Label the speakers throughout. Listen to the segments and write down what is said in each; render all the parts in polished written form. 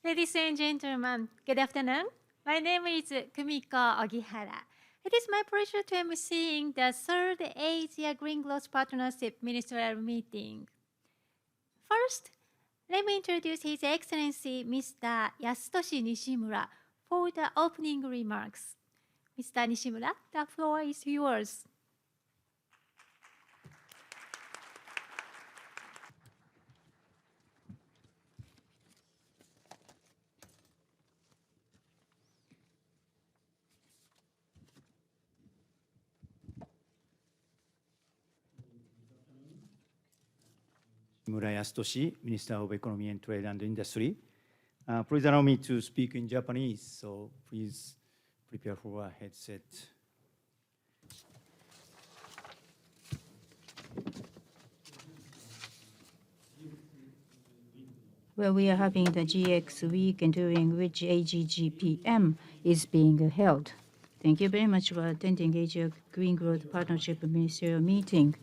Speaker 1: Ladies and gentlemen, good afternoon. My name is Kumiko Ogihara. It is my pleasure to emceeing the third Asia Green Growth Partnership Ministerial meeting. First, let me introduce His Excellency Mr. Yasutoshi Nishimura for the opening remarks. Mr. Nishimura, the floor is yours.
Speaker 2: Yasutoshi, Minister of Economy and Trade and Industry. Please allow me to speak in Japanese, so please prepare for a headset.
Speaker 3: Well, we are having the GX week and during which AGGPM is being held. Thank you very much for attending Asia Green Growth Partnership Ministerial meeting.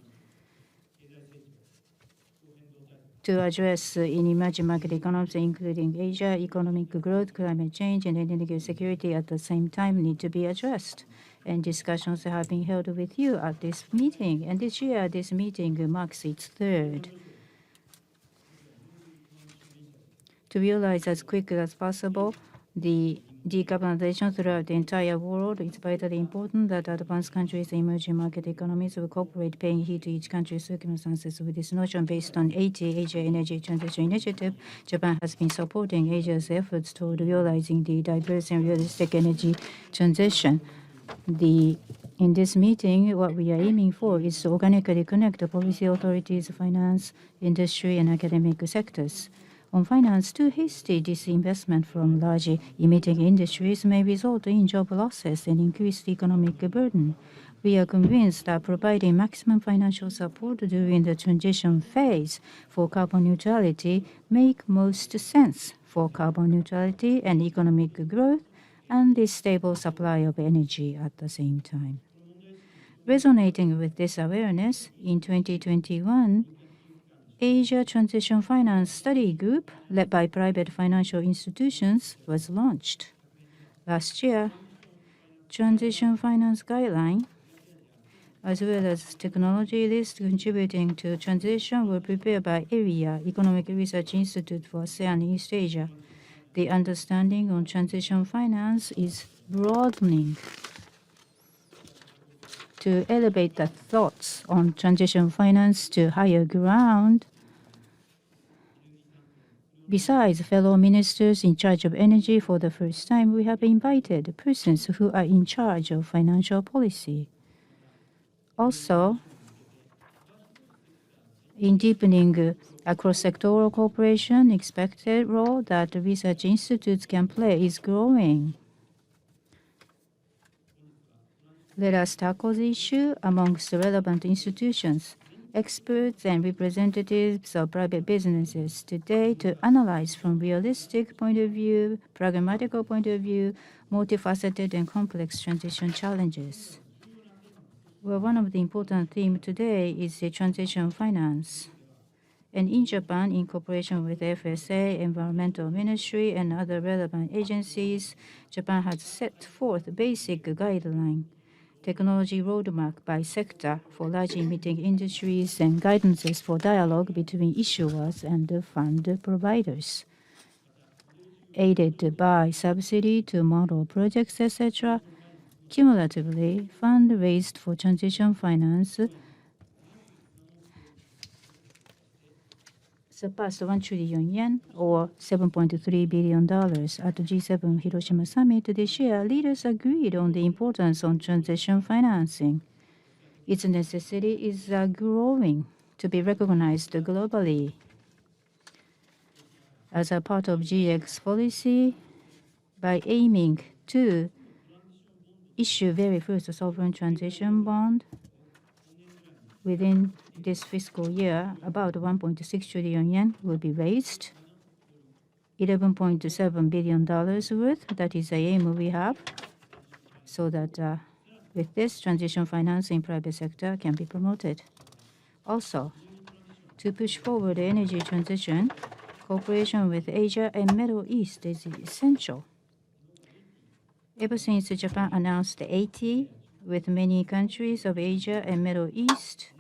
Speaker 3: To address in emerging market economies, including Asia, economic growth, climate change, and energy security at the same time need to be addressed. And discussions have been held with you at this meeting. And this year, this meeting marks its third. To realize as quickly as possible the decarbonization throughout the entire world, it's vitally important that advanced countries and emerging market economies will cooperate, paying heed to each country's circumstances. With this notion based on 80 Asia Energy Transition Initiative, Japan has been supporting Asia's efforts toward realizing the diverse and realistic energy transition. In this meeting, what we are aiming for is to organically connect the policy authorities, finance, industry, and academic sectors. On finance, too hasty disinvestment from large emitting industries may result in job losses and increased economic burden. We are convinced that providing maximum financial support during the transition phase for carbon neutrality makes most sense for carbon neutrality and economic growth and the stable supply of energy at the same time. Resonating with this awareness, in 2021, Asia Transition Finance Study Group, led by private financial institutions, was launched. Last year, Transition Finance Guideline, as well as technology list contributing to transition, were prepared by AREA, Economic Research Institute for ASEAN and East Asia. The understanding on transition finance is broadening. To elevate the thoughts on transition finance to higher ground, besides fellow ministers in charge of energy, for the first time, we have invited persons who are in charge of financial policy. Also, in deepening a cross-sectoral cooperation, expected role that research institutes can play is growing. Let us tackle the issue amongst the relevant institutions, experts and representatives of private businesses today to analyze from realistic point of view, pragmatical point of view, multifaceted and complex transition challenges. Well, one of the important themes today is the transition finance. And in Japan, in cooperation with FSA, Environmental Ministry, and other relevant agencies, Japan has set forth basic guidelines, technology roadmap by sector for large emitting industries, and guidances for dialogue between issuers and fund providers. Aided by subsidy to model projects, etc., cumulatively, fund raised for transition finance surpassed 1 trillion yen, or $7.3 billion. At the G7 Hiroshima Summit this year, leaders agreed on the importance of transition financing. Its necessity is growing to be recognized globally. As a part of GX policy, by aiming to issue very first sovereign transition bond within this fiscal year, about 1.6 trillion yen will be raised, $11.7 billion worth. That is the aim we have, so that with this, transition finance in private sector can be promoted. Also, to push forward the energy transition, cooperation with Asia and Middle East is essential. Ever since Japan announced the 80 with many countries of Asia and Middle East,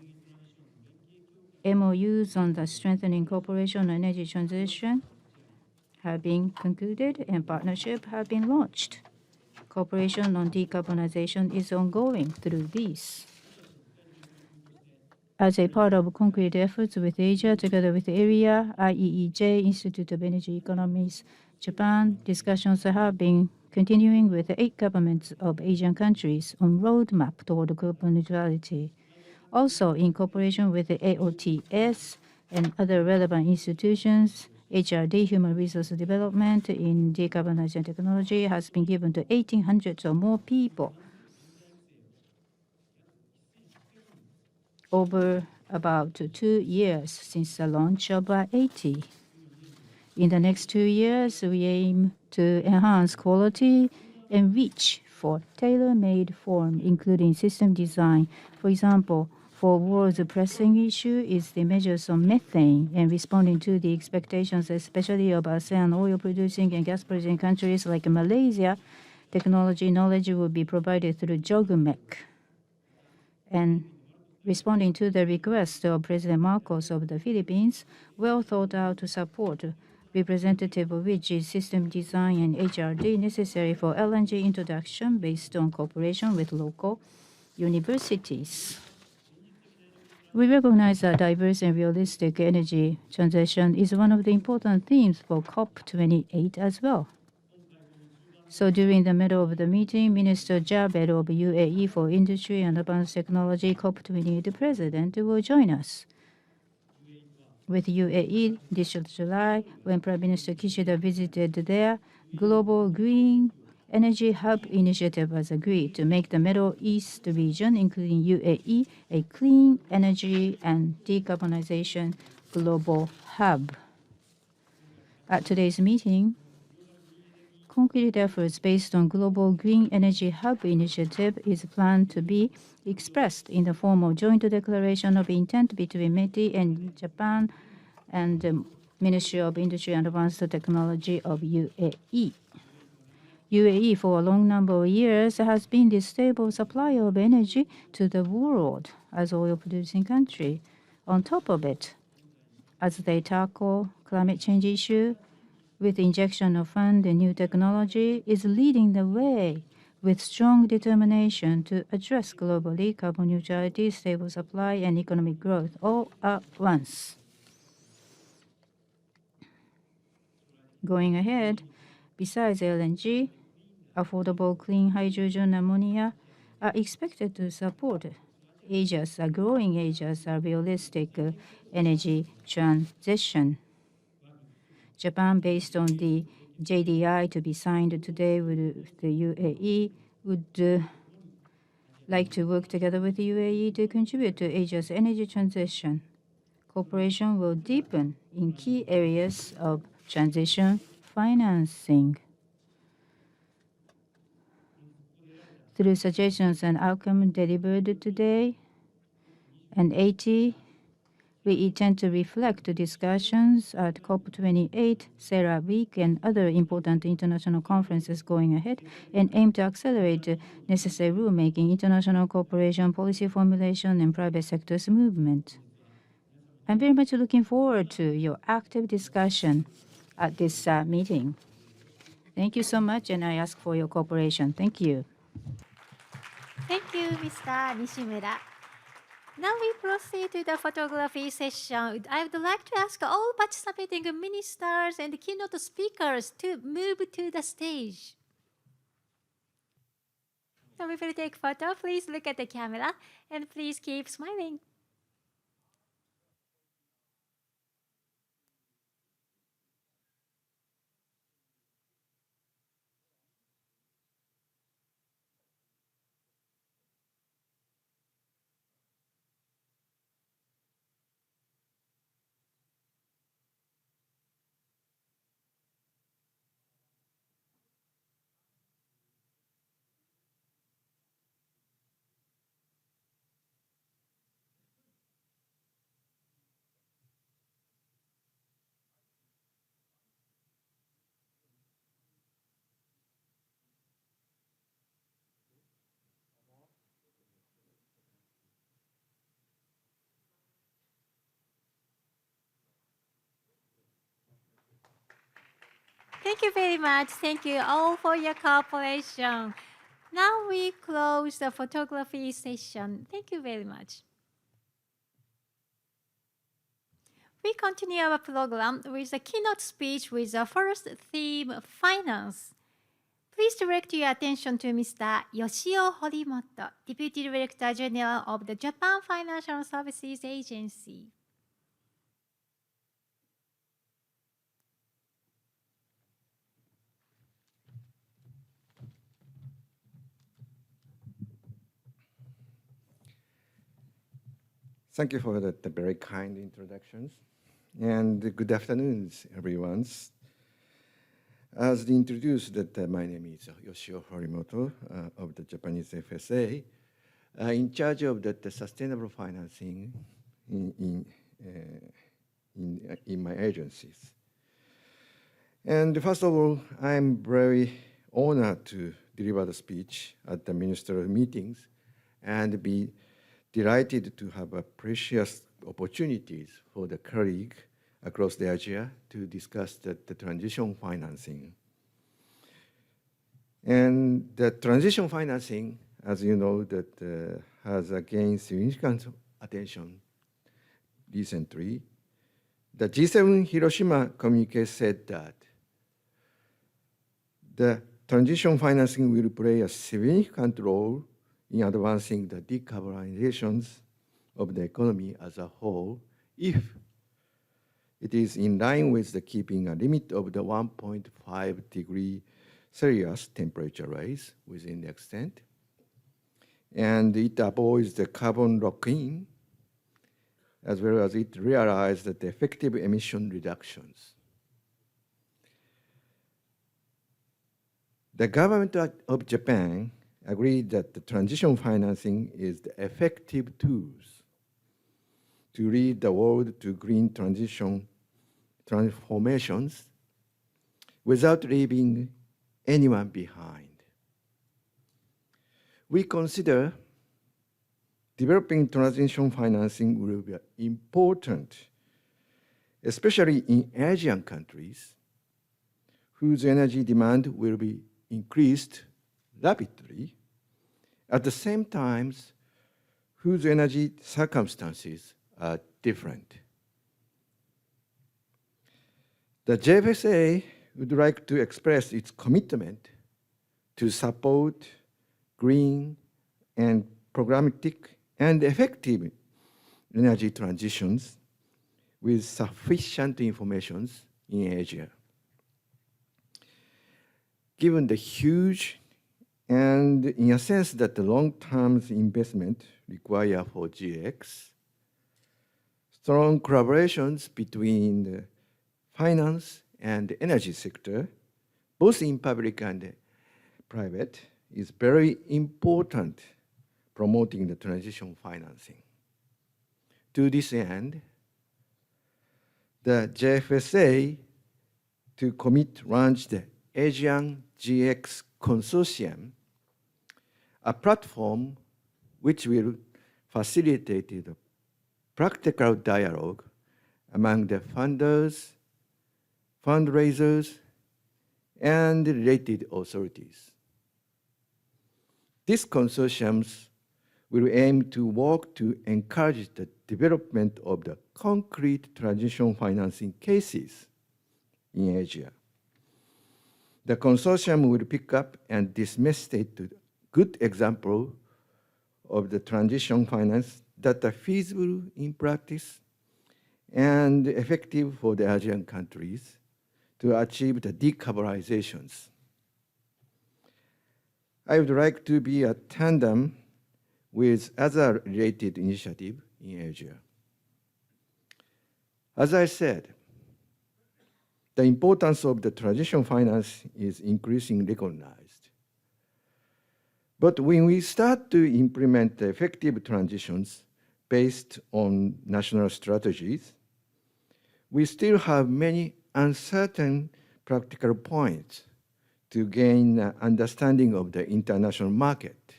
Speaker 3: MOUs on the strengthening cooperation on energy transition have been concluded and partnership have been launched. Cooperation on decarbonization is ongoing through these. As a part of concrete efforts with Asia, together with AREA, IEEJ, Institute of Energy Economies, Japan, discussions have been continuing with the 8 governments of Asian countries on roadmap toward carbon neutrality. Also, in cooperation with the AOTS and other relevant institutions, HRD, Human Resource Development in Decarbonization Technology, has been given to 1,800 or more people over about 2 years since the launch of 80. In the next 2 years, we aim to enhance quality and reach for tailor-made form, including system design. For example, for world's pressing issue is the measures on methane and responding to the expectations, especially of ASEAN oil-producing and gas-producing countries like Malaysia. Technology knowledge will be provided through JOGMEC. And responding to the request of President Marcos of the Philippines, well thought out support, representative of which is system design and HRD necessary for LNG introduction based on cooperation with local universities. We recognize that diverse and realistic energy transition is one of the important themes for COP28 as well. So during the middle of the meeting, Minister Jabed of UAE for Industry and Advanced Technology COP28 President will join us. With UAE this July, when Prime Minister Kishida visited there, Global Green Energy Hub Initiative was agreed to make the Middle East region, including UAE, a clean energy and decarbonization global hub. At today's meeting, concrete efforts based on Global Green Energy Hub Initiative is planned to be expressed in the form of joint declaration of intent between METI and Japan and the Ministry of Industry and Advanced Technology of UAE. UAE, for a long number of years, has been the stable supplier of energy to the world as oil-producing country. On top of it, as they tackle climate change issue, with injection of fund and new technology, is leading the way with strong determination to address globally carbon neutrality, stable supply, and economic growth all at once. Going ahead, besides LNG, affordable clean hydrogen ammonia are expected to support growing Asia's realistic energy transition. Japan, based on the JDI to be signed today with the UAE, would like to work together with the UAE to contribute to Asia's energy transition. Cooperation will deepen in key areas of transition financing. Through suggestions and outcome delivered today, and 80, we intend to reflect the discussions at COP28, CERA Week, and other important international conferences going ahead, and aim to accelerate necessary rulemaking, international cooperation, policy formulation, and private sector's movement. I'm very much looking forward to your active discussion at this meeting. Thank you so much, and I ask for your cooperation. Thank you.
Speaker 1: Thank you, Mr. Nishimura. Now we proceed to the photography session. I would like to ask all participating ministers and keynote speakers to move to the stage. So we will take photo. Please look at the camera and please keep smiling. Thank you very much. Thank you all for your cooperation. Now we close the photography session. Thank you very much. We continue our program with a keynote speech with the first theme, finance. Please direct your attention to Mr. Yoshio Horimoto, Deputy Director General of the Japan Financial Services Agency.
Speaker 4: Thank you for the very kind introductions. And good afternoon, everyone. As introduced, my name is Yoshio Horimoto of the Japanese FSA, in charge of the sustainable financing in my agencies. And first of all, I'm very honored to deliver the speech at the ministerial meetings and be delighted to have precious opportunities for the colleague across the Asia to discuss the transition financing. And the transition financing, as you know, that has gained significant attention recently. The G7 Hiroshima communique said that the transition financing will play a significant role in advancing the decarbonizations of the economy as a whole if it is in line with the keeping a limit of the 1.5 degree Celsius temperature rise within the extent, and it avoids the carbon lock-in, as well as it realizes the effective emission reductions. The government of Japan agreed that the transition financing is the effective tools to lead the world to green transformations without leaving anyone behind. We consider developing transition financing will be important, especially in Asian countries, whose energy demand will be increased rapidly, at the same time, whose energy circumstances are different. The JFSA would like to express its commitment to support green and programmatic and effective energy transitions with sufficient information in Asia. Given the huge and in a sense that the long-term investment required for GX, strong collaborations between the finance and the energy sector, both in public and private, is very important promoting the transition financing. To this end, the JFSA to commit launched the Asian GX Consortium, a platform which will facilitate the practical dialogue among the funders, fundraisers, and related authorities. These consortiums will aim to work to encourage the development of the concrete transition financing cases in Asia. The consortium will pick up and disseminate a good example of the transition finance that are feasible in practice and effective for the Asian countries to achieve the decarbonizations. I would like to be a tandem with other related initiatives in Asia. As I said, the importance of the transition finance is increasingly recognized. But when we start to implement the effective transitions based on national strategies, we still have many uncertain practical points to gain an understanding of the international market.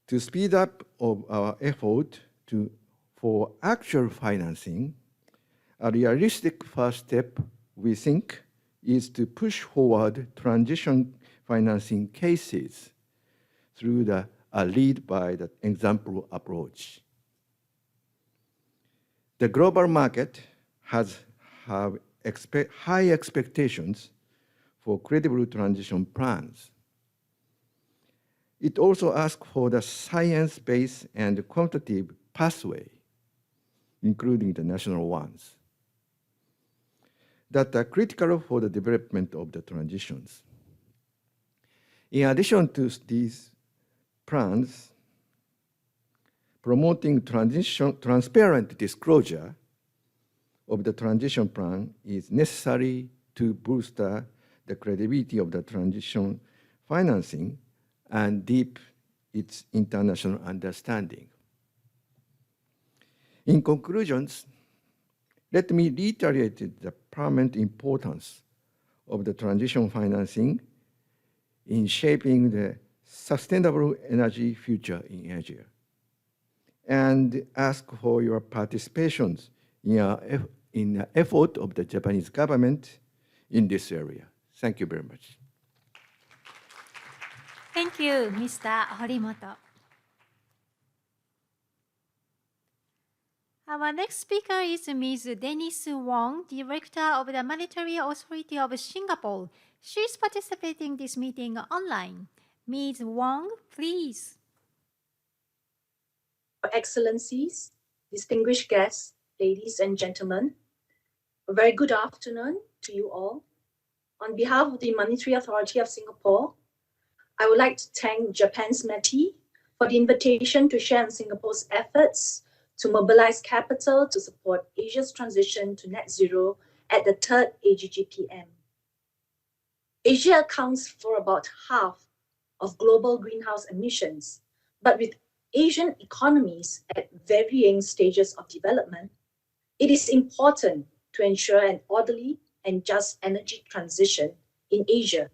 Speaker 4: To speed up of our effort for actual financing, a realistic first step, we think, is to push forward transition financing cases through a lead by the example approach. The global market have high expectations for credible transition plans. It also asks for the science-based and quantitative pathway, including the national ones, that are critical for the development of the transitions. In addition to these plans, promoting transparent disclosure of the transition plan is necessary to boost the credibility of the transition financing and deepen its international understanding. In conclusions, let me reiterate the paramount importance of the transition financing in shaping the sustainable energy future in Asia, and ask for your participation in the effort of the Japanese government in this area. Thank you very much.
Speaker 1: Thank you, Mr. Horimoto. Our next speaker is Ms. Denise Wong, Director of the Monetary Authority of Singapore. She is participating in this meeting online. Ms. Wong, please.
Speaker 5: Your Excellencies, distinguished guests, ladies and gentlemen, a very good afternoon to you all. On behalf of the Monetary Authority of Singapore, I would like to thank Japan's METI for the invitation to share in Singapore's efforts to mobilize capital to support Asia's transition to net zero at the third AGGPM. Asia accounts for about half of global greenhouse emissions, but with Asian economies at varying stages of development, it is important to ensure an orderly and just energy transition in Asia.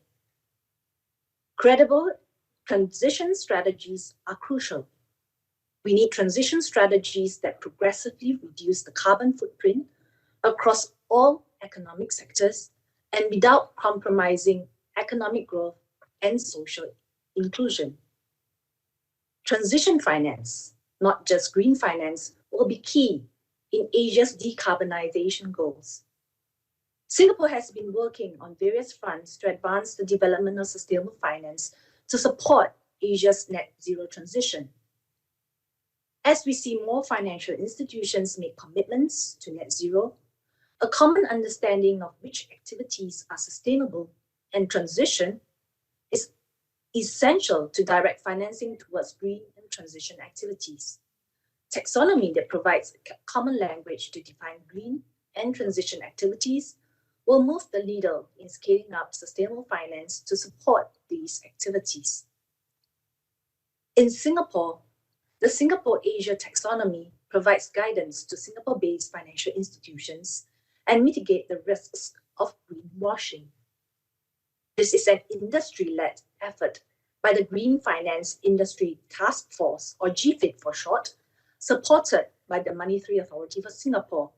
Speaker 5: Credible transition strategies are crucial. We need transition strategies that progressively reduce the carbon footprint across all economic sectors and without compromising economic growth and social inclusion. Transition finance, not just green finance, will be key in Asia's decarbonization goals. Singapore has been working on various fronts to advance the development of sustainable finance to support Asia's net zero transition. As we see more financial institutions make commitments to net zero, a common understanding of which activities are sustainable and transition is essential to direct financing towards green and transition activities. Taxonomy that provides a common language to define green and transition activities will move the needle in scaling up sustainable finance to support these activities. In Singapore, the Singapore Asia Taxonomy provides guidance to Singapore-based financial institutions and mitigate the risks of greenwashing. This is an industry-led effort by the Green Finance Industry Task Force, or GFIT for short, supported by the Monetary Authority for Singapore,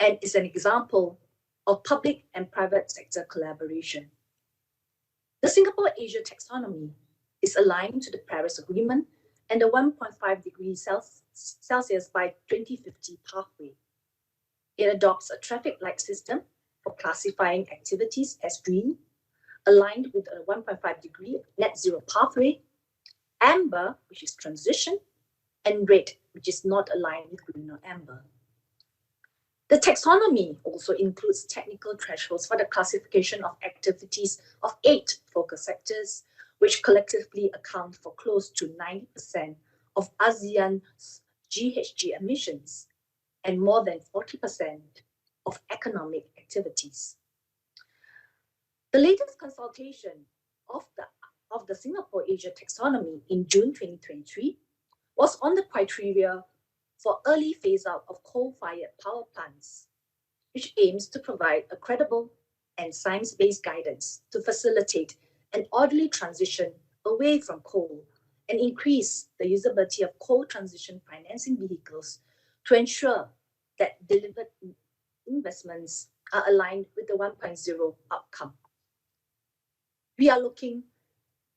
Speaker 5: and is an example of public and private sector collaboration. The Singapore Asia Taxonomy is aligned to the Paris Agreement and the 1.5 degrees Celsius by 2050 pathway. It adopts a traffic light system for classifying activities as green, aligned with a 1.5 degree net zero pathway, amber, which is transition, and red, which is not aligned with green or amber. The taxonomy also includes technical thresholds for the classification of activities of 8 focus sectors, which collectively account for close to 90% of ASEAN's GHG emissions and more than 40% of economic activities. The latest consultation of the Singapore Asia Taxonomy in June 2023 was on the criteria for early phase-out of coal-fired power plants, which aims to provide a credible and science-based guidance to facilitate an orderly transition away from coal and increase the usability of coal transition financing vehicles to ensure that delivered investments are aligned with the 1.0 outcome. We are looking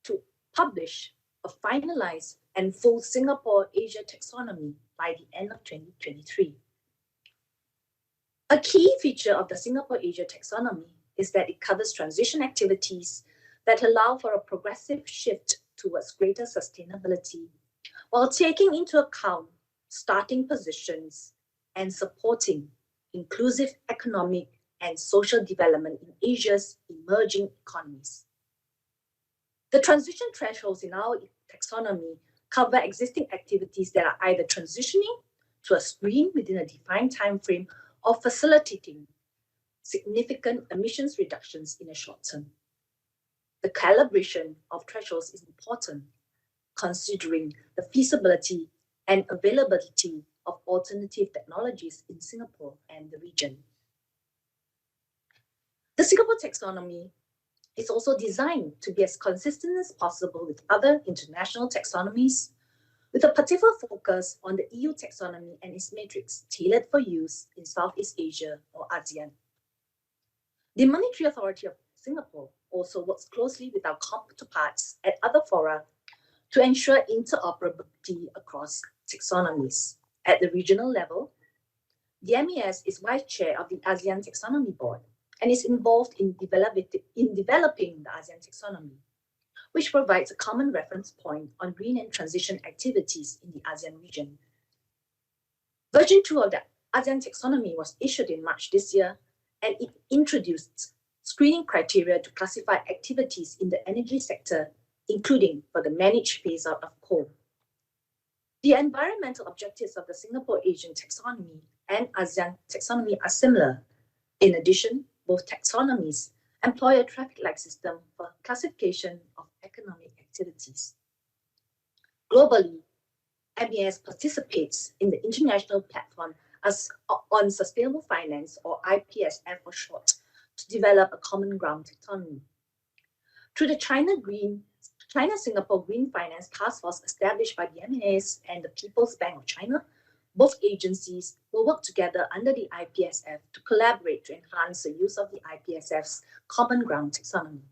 Speaker 5: to publish a finalized and full Singapore Asia taxonomy by the end of 2023. A key feature of the Singapore Asia taxonomy is that it covers transition activities that allow for a progressive shift towards greater sustainability, while taking into account starting positions and supporting inclusive economic and social development in Asia's emerging economies. The transition thresholds in our taxonomy cover existing activities that are either transitioning to a green within a defined time frame or facilitating significant emissions reductions in the short term. The calibration of thresholds is important, considering the feasibility and availability of alternative technologies in Singapore and the region. The Singapore taxonomy is also designed to be as consistent as possible with other international taxonomies, with a particular focus on the EU taxonomy and its matrix tailored for use in Southeast Asia or ASEAN. The Monetary Authority of Singapore also works closely with our counterparts at other fora to ensure interoperability across taxonomies. At the regional level, the MAS is Vice Chair of the ASEAN Taxonomy Board and is involved in developing the ASEAN Taxonomy, which provides a common reference point on green and transition activities in the ASEAN region. Version 2 of the ASEAN Taxonomy was issued in March this year, and it introduced screening criteria to classify activities in the energy sector, including for the managed phase-out of coal. The environmental objectives of the Singapore Asian Taxonomy and ASEAN Taxonomy are similar. In addition, both taxonomies employ a traffic light system for classification of economic activities. Globally, MAS participates in the International Platform on Sustainable Finance, or IPSF for short, to develop a common ground taxonomy. Through the China-Singapore Green Finance Task Force established by the MAS and the People's Bank of China, both agencies will work together under the IPSF to collaborate to enhance the use of the IPSF's common ground taxonomy.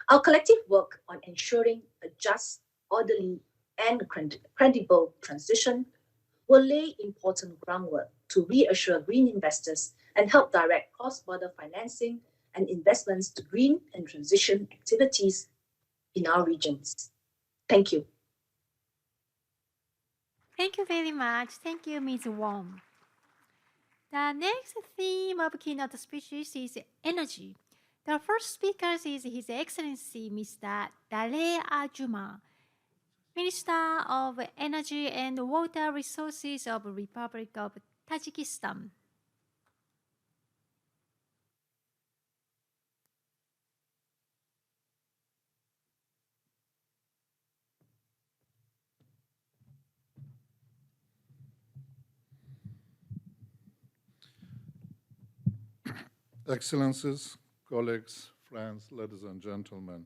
Speaker 5: Our collective work on ensuring a just, orderly, and credible transition will lay important groundwork to reassure green investors and help direct cross-border financing and investments to green and transition activities in our regions. Thank you.
Speaker 1: Thank you very much. Thank you, Ms. Wong. The next theme of keynote speeches is energy. The first speaker is His Excellency Mr. Dale Ajuma, Minister of Energy and Water Resources of Republic of Tajikistan.
Speaker 6: Excellencies, colleagues, friends, ladies and gentlemen,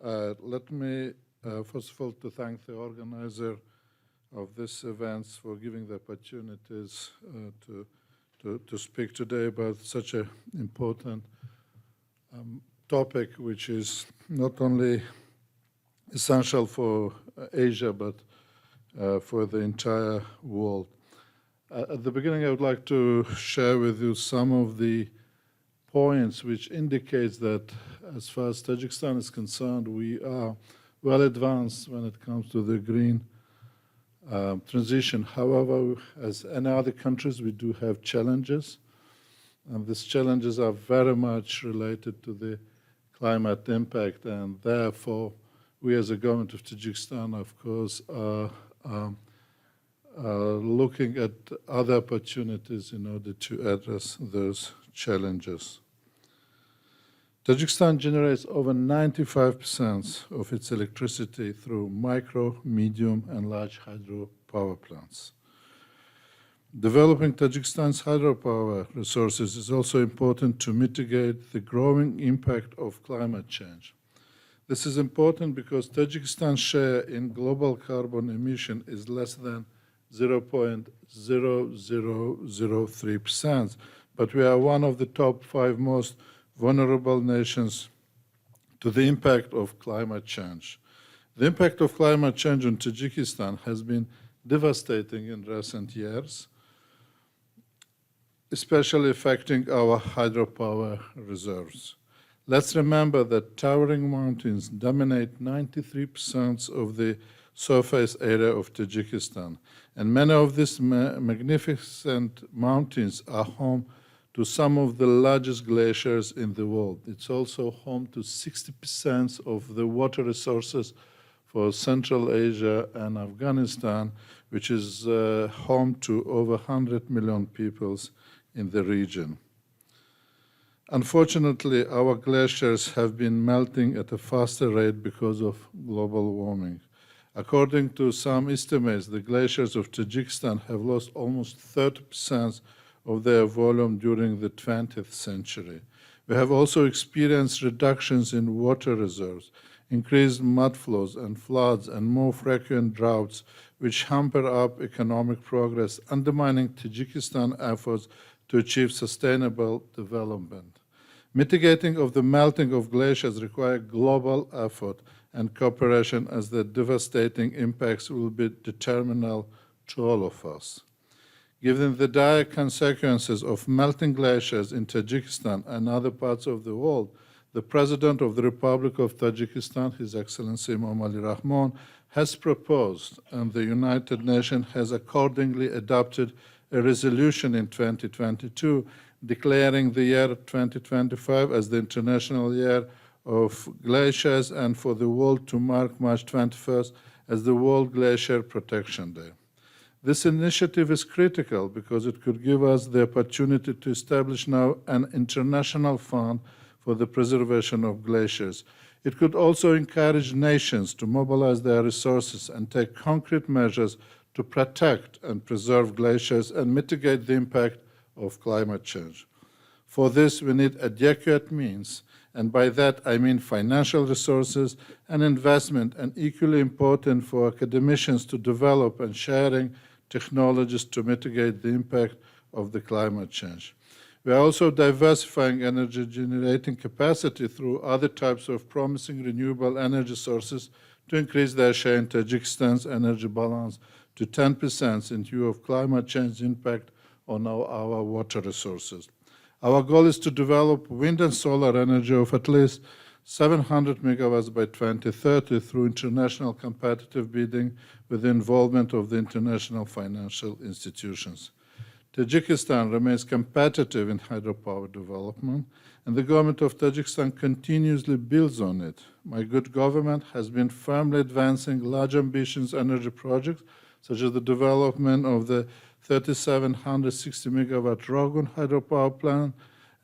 Speaker 6: let me first of all to thank the organizer of this event for giving the opportunities to speak today about such an important topic, which is not only essential for Asia, but for the entire world. At the beginning, I would like to share with you some of the points which indicates that as far as Tajikistan is concerned, we are well advanced when it comes to the green transition. However, as any other countries, we do have challenges, and these challenges are very much related to the climate impact, and therefore, we as a government of Tajikistan, of course, are looking at other opportunities in order to address those challenges. Tajikistan generates over 95% of its electricity through micro, medium, and large hydropower plants. Developing Tajikistan's hydropower resources is also important to mitigate the growing impact of climate change. This is important because Tajikistan's share in global carbon emission is less than 0.0003%, but we are one of the top 5 most vulnerable nations to the impact of climate change. The impact of climate change on Tajikistan has been devastating in recent years, especially affecting our hydropower reserves. Let's remember that towering mountains dominate 93% of the surface area of Tajikistan, and many of these magnificent mountains are home to some of the largest glaciers in the world. It's also home to 60% of the water resources for Central Asia and Afghanistan, which is home to over 100 million people in the region. Unfortunately, our glaciers have been melting at a faster rate because of global warming. According to some estimates, the glaciers of Tajikistan have lost almost 30% of their volume during the 20th century. We have also experienced reductions in water reserves, increased mud flows and floods, and more frequent droughts, which hamper up economic progress, undermining Tajikistan efforts to achieve sustainable development. Mitigating of the melting of glaciers require global effort and cooperation, as the devastating impacts will be detrimental to all of us. Given the dire consequences of melting glaciers in Tajikistan and other parts of the world, the President of the Republic of Tajikistan, His Excellency Emomali Rahmon, has proposed, and the United Nations has accordingly adopted a resolution in 2022 declaring the year 2025 as the International Year of Glaciers, and for the world to mark March 21st as the World Glacier Protection Day. This initiative is critical because it could give us the opportunity to establish now an international fund for the preservation of glaciers. It could also encourage nations to mobilize their resources and take concrete measures to protect and preserve glaciers and mitigate the impact of climate change. For this, we need adequate means, and by that I mean financial resources and investment, and equally important for academicians to develop and sharing technologies to mitigate the impact of the climate change. We are also diversifying energy generating capacity through other types of promising renewable energy sources to increase their share in Tajikistan's energy balance to 10% in view of climate change impact on our water resources. Our goal is to develop wind and solar energy of at least 700 megawatts by 2030 through international competitive bidding with the involvement of the international financial institutions. Tajikistan remains competitive in hydropower development, and the government of Tajikistan continuously builds on it. My good government has been firmly advancing large ambitious energy projects, such as the development of the 3,760 megawatt Rogun hydropower plant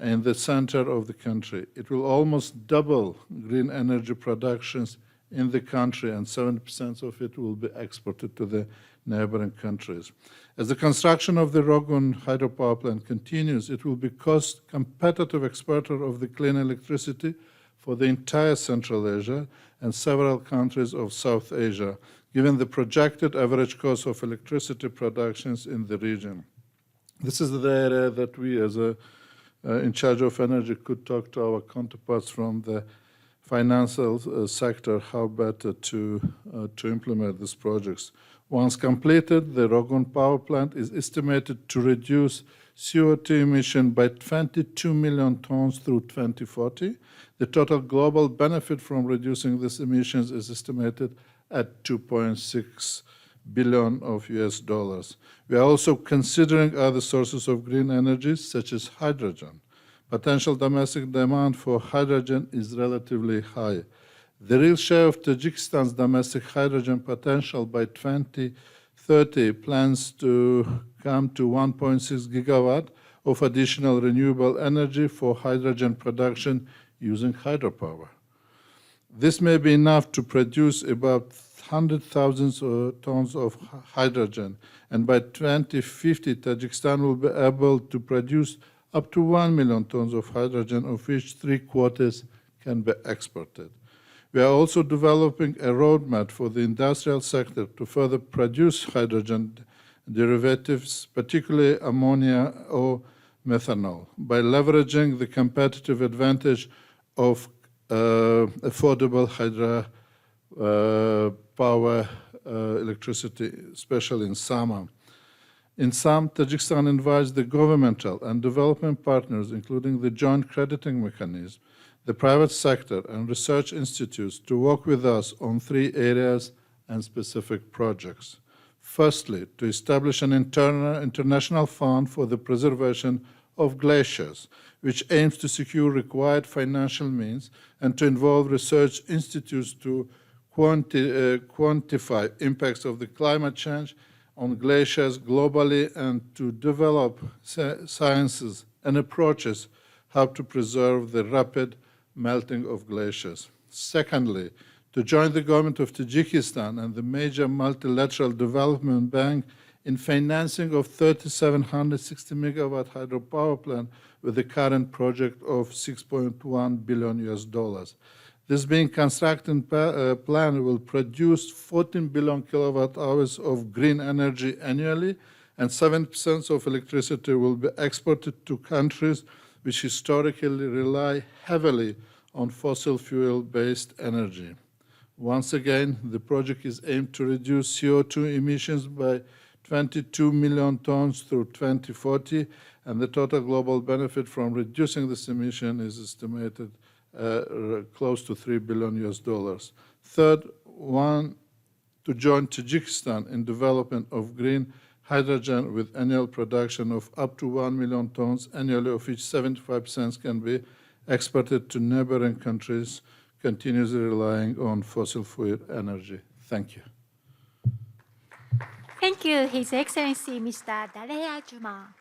Speaker 6: in the center of the country. It will almost double green energy productions in the country, and 70% of it will be exported to the neighboring countries. As the construction of the Rogun hydropower plant continues, it will be cost-competitive exporter of the clean electricity for the entire Central Asia and several countries of South Asia, given the projected average cost of electricity productions in the region. This is the area that we, as in charge of energy, could talk to our counterparts from the financial sector how better to implement these projects. Once completed, the Rogun power plant is estimated to reduce CO2 emission by 22 million tons through 2040. The total global benefit from reducing these emissions is estimated at $2.6 billion of US dollars. We are also considering other sources of green energy, such as hydrogen. Potential domestic demand for hydrogen is relatively high. The real share of Tajikistan's domestic hydrogen potential by 2030 plans to come to 1.6 gigawatt of additional renewable energy for hydrogen production using hydropower. This may be enough to produce about 100,000 tons of hydrogen, and by 2050, Tajikistan will be able to produce up to 1 million tons of hydrogen, of which 3/4 can be exported. We are also developing a roadmap for the industrial sector to further produce hydrogen derivatives, particularly ammonia or methanol by leveraging the competitive advantage of affordable hydropower electricity, especially in summer. In sum, Tajikistan invites the governmental and development partners, including the joint crediting mechanism, the private sector, and research institutes to work with us on 3 areas and specific projects. Firstly, to establish an international fund for the preservation of glaciers, which aims to secure required financial means and to involve research institutes to quantify impacts of the climate change on glaciers globally and to develop sciences and approaches how to preserve the rapid melting of glaciers. Secondly, to join the government of Tajikistan and the major multilateral development bank in financing of 3,760 megawatt hydropower plant with the current project of $6.1 billion. This being constructed plan will produce 14 billion kilowatt hours of green energy annually, and 7% of electricity will be exported to countries which historically rely heavily on fossil fuel-based energy. Once again, the project is aimed to reduce CO2 emissions by 22 million tons through 2040, and the total global benefit from reducing this emission is estimated close to $3 billion. Third, to join Tajikistan in development of green hydrogen with annual production of up to 1 million tons annually, of which 75% can be exported to neighboring countries, continuously relying on fossil fuel energy. Thank you.
Speaker 1: Thank you, His Excellency Mr. Dalea Juma.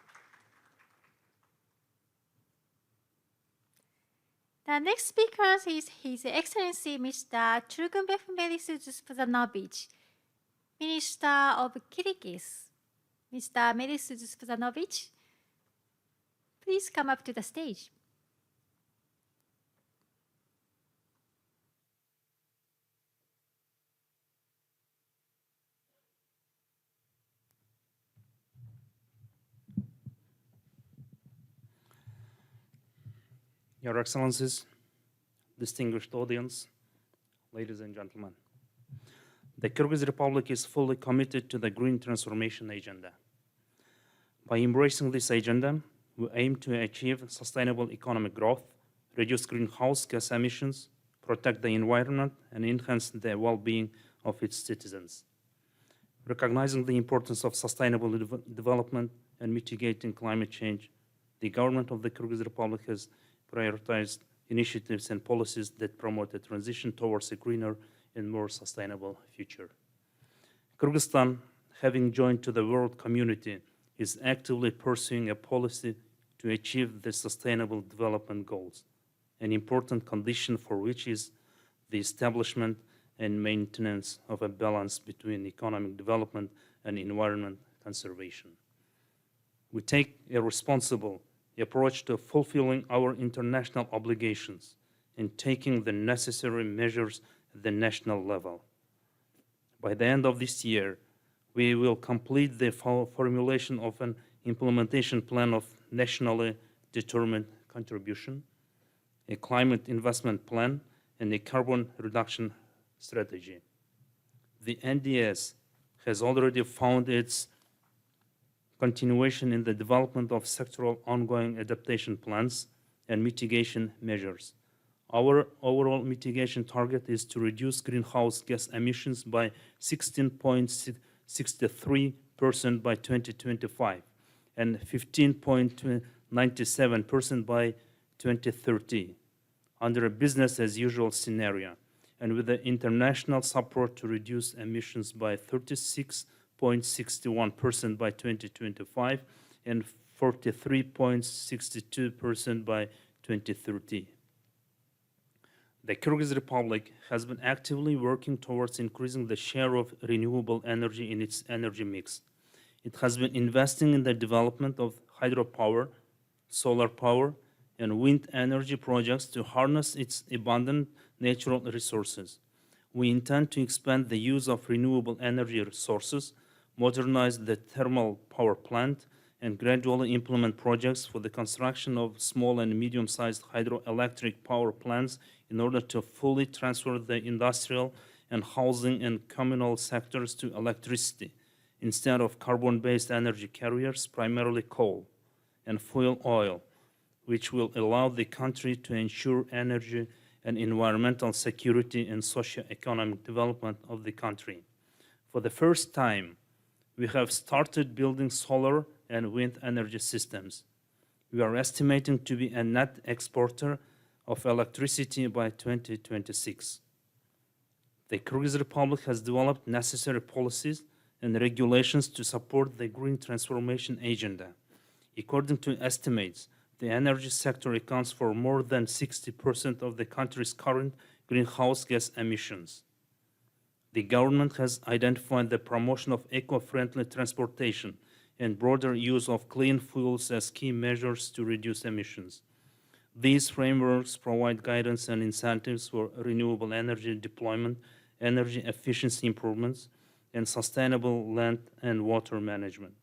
Speaker 1: The next speaker is His Excellency Mr. Turgunbek Melis Fuzanovic, Minister of Kyrgyz. Mr. Melis Fuzanovic, please come up to the stage.
Speaker 7: Your Excellencies, distinguished audience, ladies and gentlemen, the Kyrgyz Republic is fully committed to the green transformation agenda. By embracing this agenda, we aim to achieve sustainable economic growth, reduce greenhouse gas emissions, protect the environment, and enhance the well-being of its citizens. Recognizing the importance of sustainable development and mitigating climate change, the government of the Kyrgyz Republic has prioritized initiatives and policies that promote a transition towards a greener and more sustainable future. Kyrgyzstan, having joined to the world community, is actively pursuing a policy to achieve the sustainable development goals, an important condition for which is the establishment and maintenance of a balance between economic development and environment conservation. We take a responsible approach to fulfilling our international obligations and taking the necessary measures at the national level. By the end of this year, we will complete the formulation of an implementation plan of nationally determined contribution, a climate investment plan, and a carbon reduction strategy. The NDS has already found its continuation in the development of sectoral ongoing adaptation plans and mitigation measures. Our overall mitigation target is to reduce greenhouse gas emissions by 16.63% by 2025 and 15.97% by 2030 under a business-as-usual scenario, and with the international support to reduce emissions by 36.61% by 2025 and 43.62% by 2030. The Kyrgyz Republic has been actively working towards increasing the share of renewable energy in its energy mix. It has been investing in the development of hydropower, solar power, and wind energy projects to harness its abundant natural resources. We intend to expand the use of renewable energy resources, modernize the thermal power plant, and gradually implement projects for the construction of small and medium-sized hydroelectric power plants in order to fully transfer the industrial and housing and communal sectors to electricity instead of carbon-based energy carriers, primarily coal and fuel oil, which will allow the country to ensure energy and environmental security and socio-economic development of the country. For the first time, we have started building solar and wind energy systems. We are estimating to be a net exporter of electricity by 2026. The Kyrgyz Republic has developed necessary policies and regulations to support the green transformation agenda. According to estimates, the energy sector accounts for more than 60% of the country's current greenhouse gas emissions. The government has identified the promotion of eco-friendly transportation and broader use of clean fuels as key measures to reduce emissions. These frameworks provide guidance and incentives for renewable energy deployment, energy efficiency improvements, and sustainable land and water management.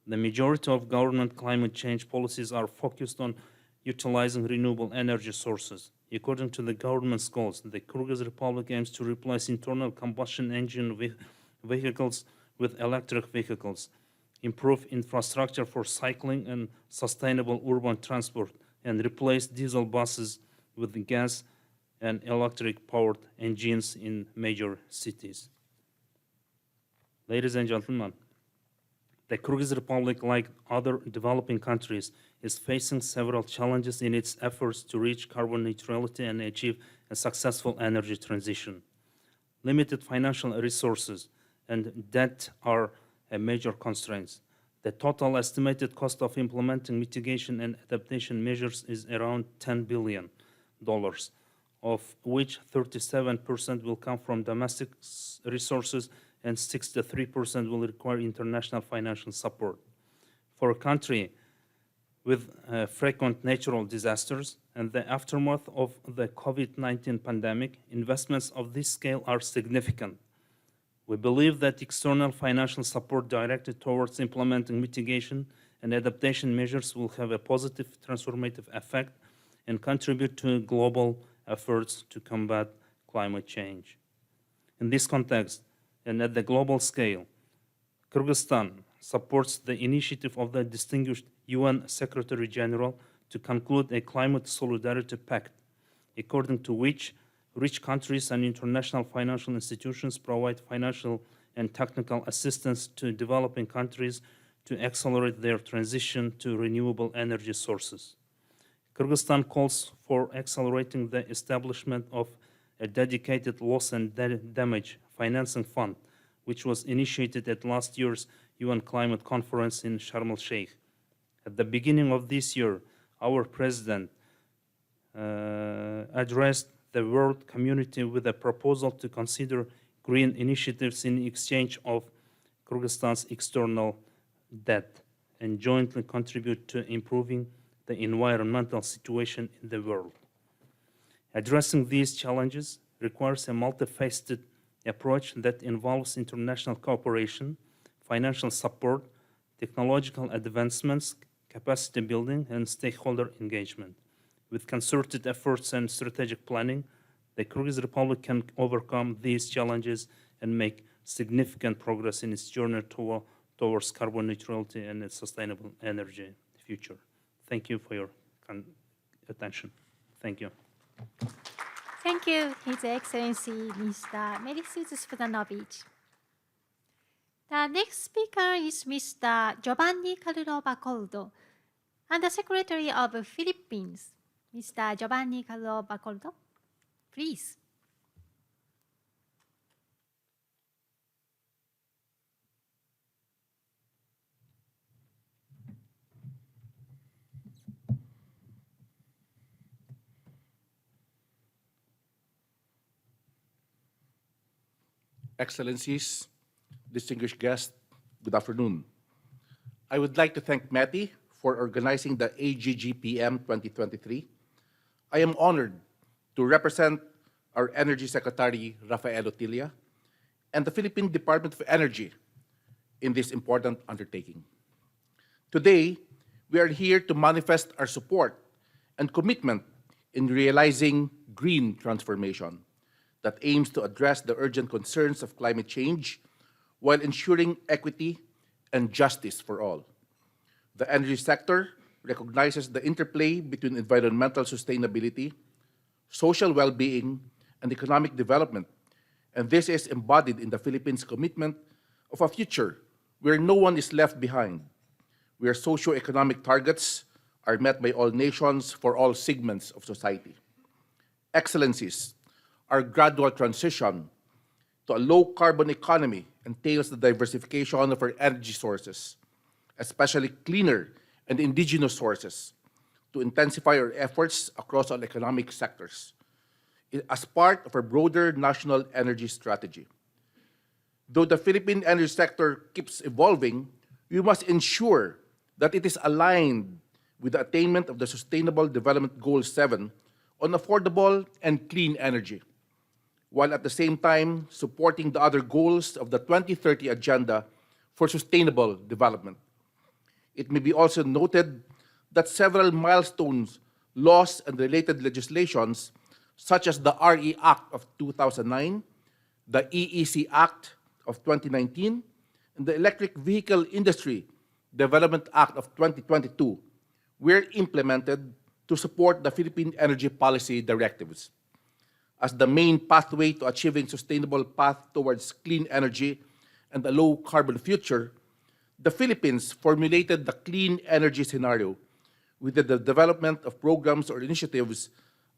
Speaker 7: The majority of government climate change policies are focused on utilizing renewable energy sources. According to the government's goals, the Kyrgyz Republic aims to replace internal combustion engine vehicles with electric vehicles, improve infrastructure for cycling and sustainable urban transport, and replace diesel buses with gas and electric-powered engines in major cities. Ladies and gentlemen, the Kyrgyz Republic, like other developing countries, is facing several challenges in its efforts to reach carbon neutrality and achieve a successful energy transition. Limited financial resources and debt are a major constraints. The total estimated cost of implementing mitigation and adaptation measures is around $10 billion, of which 37% will come from domestic resources and 63% will require international financial support. For a country with frequent natural disasters and the aftermath of the COVID-19 pandemic, investments of this scale are significant. We believe that external financial support directed towards implementing mitigation and adaptation measures will have a positive transformative effect and contribute to global efforts to combat climate change. In this context, and at the global scale, Kyrgyzstan supports the initiative of the distinguished UN Secretary General to conclude a climate solidarity pact, according to which rich countries and international financial institutions provide financial and technical assistance to developing countries to accelerate their transition to renewable energy sources. Kyrgyzstan calls for accelerating the establishment of a dedicated loss and damage financing fund, which was initiated at last year's UN Climate Conference in Sharm el-Sheikh. At the beginning of this year, our president addressed the world community with a proposal to consider green initiatives in exchange of Kyrgyzstan's external debt and jointly contribute to improving the environmental situation in the world. Addressing these challenges requires a multifaceted approach that involves international cooperation, financial support, technological advancements, capacity building, and stakeholder engagement. With concerted efforts and strategic planning, the Kyrgyz Republic can overcome these challenges and make significant progress in its journey towards carbon neutrality and a sustainable energy future. Thank you for your attention. Thank you.
Speaker 1: Thank you, His Excellency, Mr. Merisius Stefanovic. The next speaker is Mr. Giovanni Carlo Bacoldo, Undersecretary of the Philippines. Mr. Giovanni Carlo Bacoldo, please.
Speaker 8: Excellencies, distinguished guests, good afternoon. I would like to thank METI for organizing the AGGPM 2023. I am honored to represent our Energy Secretary, Rafael Otilla, and the Philippine Department of Energy in this important undertaking. Today, we are here to manifest our support and commitment in realizing green transformation that aims to address the urgent concerns of climate change while ensuring equity and justice for all. The energy sector recognizes the interplay between environmental sustainability, social well-being, and economic development, and this is embodied in the Philippines' commitment of a future where no one is left behind, where socio-economic targets are met by all nations for all segments of society. Excellencies, our gradual transition to a low-carbon economy entails the diversification of our energy sources, especially cleaner and indigenous sources, to intensify our efforts across all economic sectors as part of our broader national energy strategy. Though the Philippine energy sector keeps evolving, we must ensure that it is aligned with the attainment of the Sustainable Development Goal 7 on affordable and clean energy, while at the same time supporting the other goals of the 2030 Agenda for Sustainable Development. It may be also noted that several milestones, laws, and related legislations, such as the RE Act of 2009, the EEC Act of 2019, and the Electric Vehicle Industry Development Act of 2022, were implemented to support the Philippine energy policy directives. As the main pathway to achieving sustainable path towards clean energy and a low-carbon future, the Philippines formulated the clean energy scenario with the development of programs or initiatives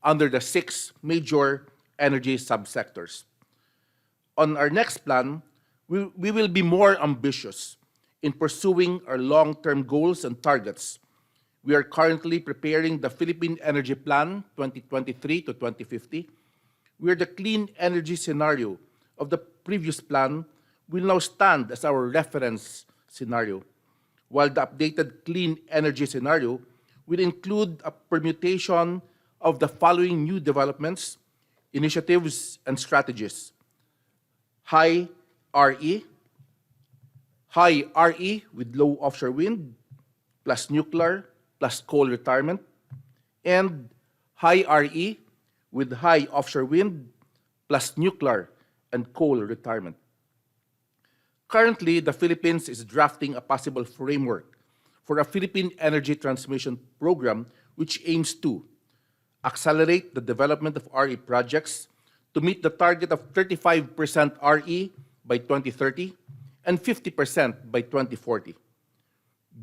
Speaker 8: under the 6 major energy subsectors. On our next plan, we will be more ambitious in pursuing our long-term goals and targets. We are currently preparing the Philippine Energy Plan 2023 to 2050, where the clean energy scenario of the previous plan will now stand as our reference scenario, while the updated clean energy scenario will include a permutation of the following new developments, initiatives, and strategies: high RE with low offshore wind, plus nuclear, plus coal retirement, and high RE with high offshore wind, plus nuclear and coal retirement. Currently, the Philippines is drafting a possible framework for a Philippine energy transmission program which aims to accelerate the development of RE projects to meet the target of 35% RE by 2030 and 50% by 2040.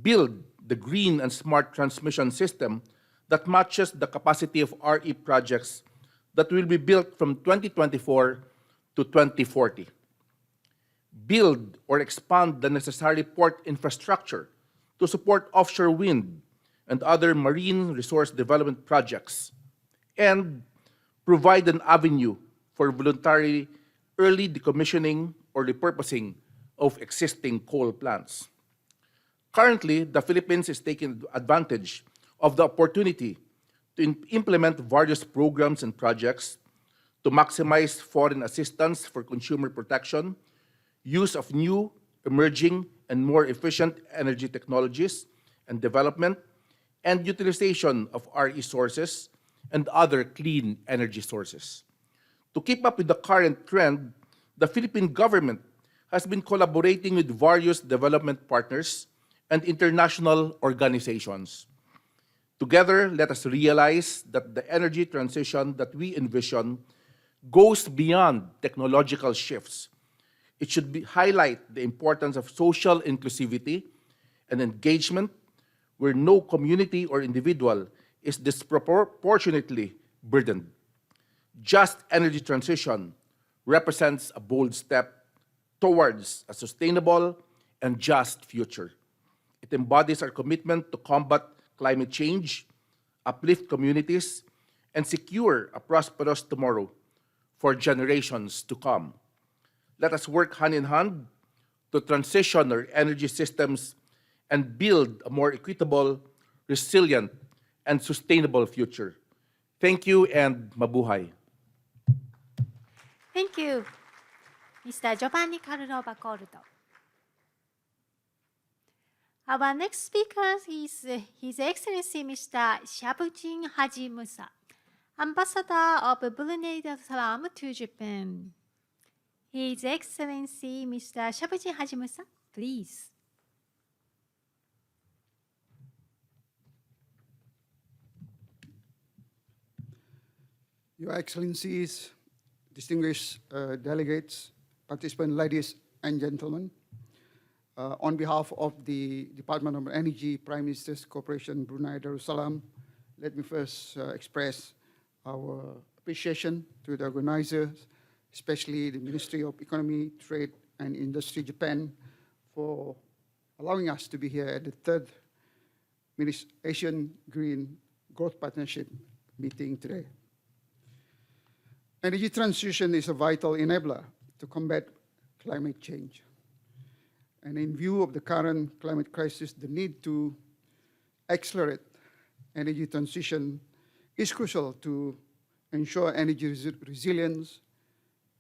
Speaker 8: Build the green and smart transmission system that matches the capacity of RE projects that will be built from 2024 to 2040. Build or expand the necessary port infrastructure to support offshore wind and other marine resource development projects, and provide an avenue for voluntary early decommissioning or repurposing of existing coal plants. Currently, the Philippines is taking advantage of the opportunity to implement various programs and projects to maximize foreign assistance for consumer protection, use of new, emerging, and more efficient energy technologies and development, and utilization of RE sources and other clean energy sources. To keep up with the current trend, the Philippine government has been collaborating with various development partners and international organizations. Together, let us realize that the energy transition that we envision goes beyond technological shifts. It should highlight the importance of social inclusivity and engagement, where no community or individual is disproportionately burdened. Just energy transition represents a bold step towards a sustainable and just future. It embodies our commitment to combat climate change, uplift communities, and secure a prosperous tomorrow for generations to come. Let us work hand in hand to transition our energy systems and build a more equitable, resilient, and sustainable future. Thank you and mabuhay.
Speaker 1: Thank you, Mr. Giovanni Carlo Bacoldo. Our next speaker is His Excellency Mr. Shabujin Haji Musa, Ambassador of Brunei Darussalam to Japan. His Excellency Mr. Shabujin Haji Musa, please.
Speaker 9: Your Excellencies, distinguished delegates, participants, ladies and gentlemen, on behalf of the Department of Energy, Prime Minister's Corporation, Brunei Darussalam, let me first express our appreciation to the organizers, especially the Ministry of Economy, Trade and Industry, Japan, for allowing us to be here at the third Asian Green Growth Partnership meeting today. Energy transition is a vital enabler to combat climate change. And in view of the current climate crisis, the need to accelerate energy transition is crucial to ensure energy resilience,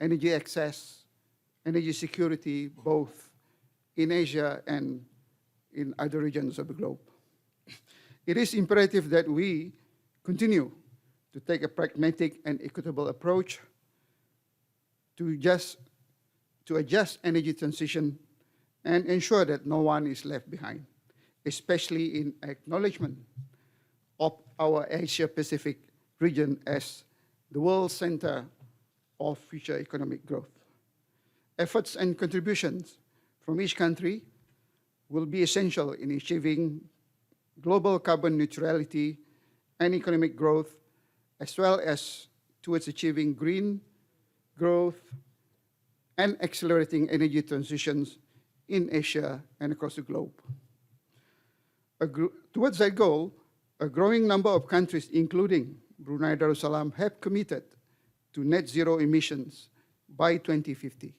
Speaker 9: energy access, energy security, both in Asia and in other regions of the globe. It is imperative that we continue to take a pragmatic and equitable approach to adjust energy transition and ensure that no one is left behind, especially in acknowledgement of our Asia-Pacific region as the world center of future economic growth. Efforts and contributions from each country will be essential in achieving global carbon neutrality and economic growth, as well as towards achieving green growth and accelerating energy transitions in Asia and across the globe. Towards that goal, a growing number of countries, including Brunei Darussalam, have committed to net zero emissions by 2050.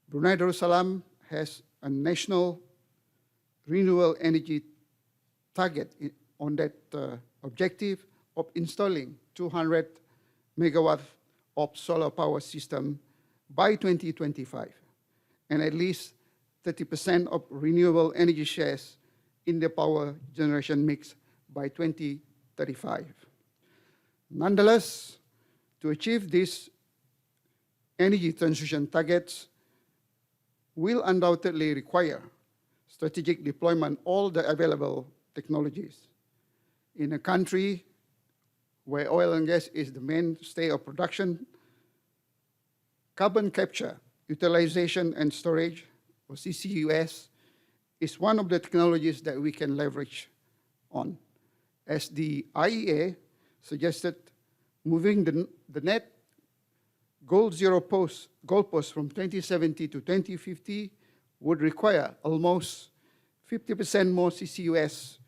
Speaker 9: Brunei Darussalam has a national renewable energy target on that objective of installing 200 megawatts of solar power system by 2025, and at least 30% of renewable energy shares in the power generation mix by 2035. Nonetheless, to achieve these energy transition targets will undoubtedly require strategic deployment of all the available technologies. In a country where oil and gas is the mainstay of production, carbon capture, utilization and storage, or CCUS, is one of the technologies that we can leverage on. As the IEA suggested, moving the net goalpost from 2070 to 2050 would require almost 50% more CCUS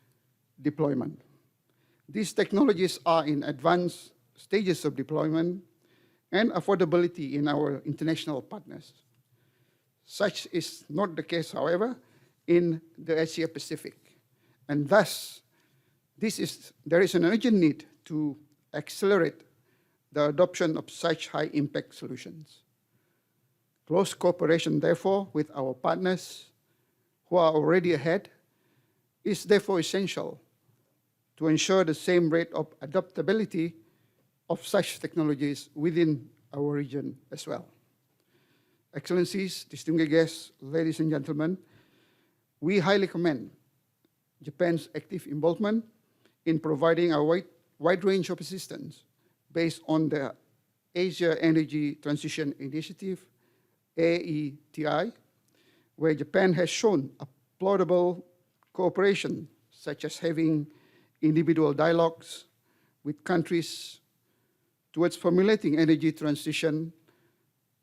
Speaker 9: deployment. These technologies are in advanced stages of deployment and affordability in our international partners. Such is not the case, however, in the Asia Pacific. And thus, there is an urgent need to accelerate the adoption of such high impact solutions. Close cooperation, therefore, with our partners who are already ahead is therefore essential to ensure the same rate of adaptability of such technologies within our region as well. Excellencies, distinguished guests, ladies and gentlemen, we highly commend Japan's active involvement in providing a wide range of assistance based on the Asia Energy Transition Initiative, AETI, where Japan has shown applaudable cooperation, such as having individual dialogues with countries towards formulating energy transition